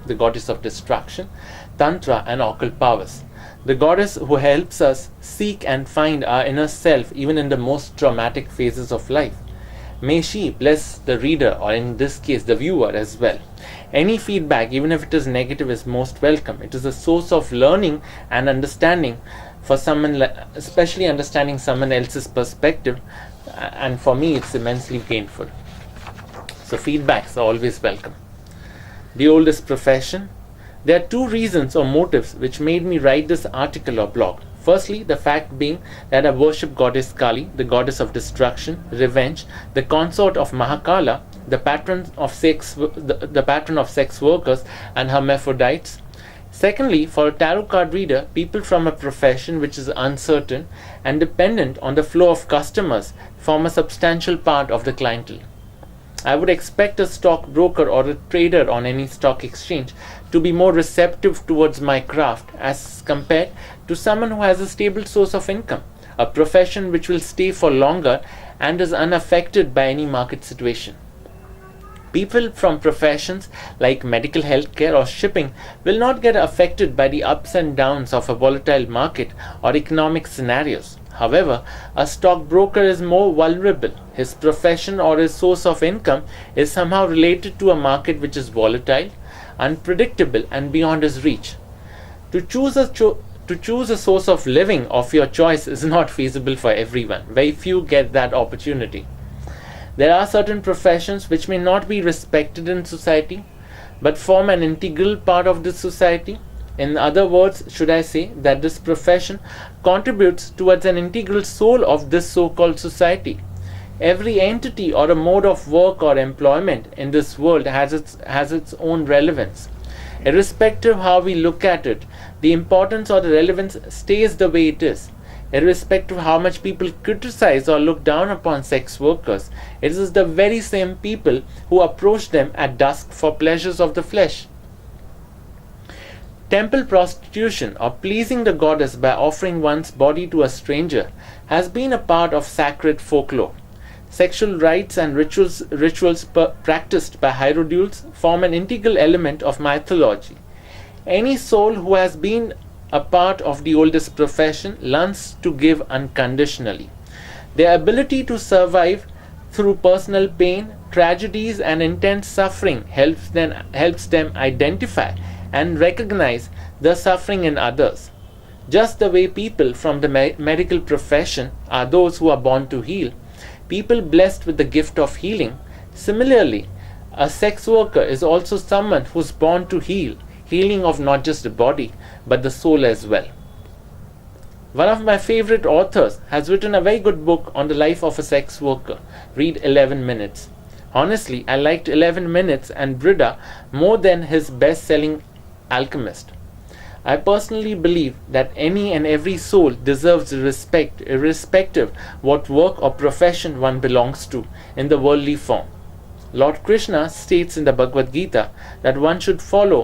the goddess of destruction, tantra and occult powers. The goddess who helps us seek and find our inner self even in the most traumatic phases of life. May she bless the reader, or in this case the viewer as well. Any feedback, even if it is negative, is most welcome. It is a source of learning and understanding for someone, especially understanding someone else's perspective, and for me it's immensely gainful. So feedbacks are always welcome. The oldest profession. There are two reasons or motives which made me write this article or blog. Firstly, the fact being that I worship goddess Kali, the goddess of destruction, revenge, the consort of Mahakala, the patron of sex workers and hermaphrodites. Secondly, for a tarot card reader, people from a profession which is uncertain and dependent on the flow of customers form a substantial part of the clientele. I would expect a stockbroker or a trader on any stock exchange to be more receptive towards my craft as compared to someone who has a stable source of income, a profession which will stay for longer and is unaffected by any market situation. People from professions like medical healthcare or shipping will not get affected by the ups and downs of a volatile market or economic scenarios. However, a stockbroker is more vulnerable. His profession or his source of income is somehow related to a market which is volatile, unpredictable and beyond his reach. To choose a source of living of your choice is not feasible for everyone. Very few get that opportunity. There are certain professions which may not be respected in society, but form an integral part of this society. In other words, should I say that this profession contributes towards an integral soul of this so-called society. Every entity or a mode of work or employment in this world has its own relevance. Irrespective of how we look at it, the importance or the relevance stays the way it is. Irrespective of how much people criticize or look down upon sex workers, it is the very same people who approach them at dusk for pleasures of the flesh. Temple prostitution, or pleasing the goddess by offering one's body to a stranger, has been a part of sacred folklore. Sexual rites and rituals practiced by hierodules form an integral element of mythology. Any soul who has been a part of the oldest profession learns to give unconditionally. Their ability to survive through personal pain, tragedies and intense suffering helps them identify and recognize the suffering in others. Just the way people from the medical profession are those who are born to heal, people blessed with the gift of healing, similarly, a sex worker is also someone who is born to heal, healing of not just the body, but the soul as well. One of my favorite authors has written a very good book on the life of a sex worker. Read 11 Minutes. Honestly, I liked 11 Minutes and Brida more than his best-selling Alchemist. I personally believe that any and every soul deserves respect, irrespective what work or profession one belongs to in the worldly form. Lord Krishna states in the Bhagavad Gita that one should follow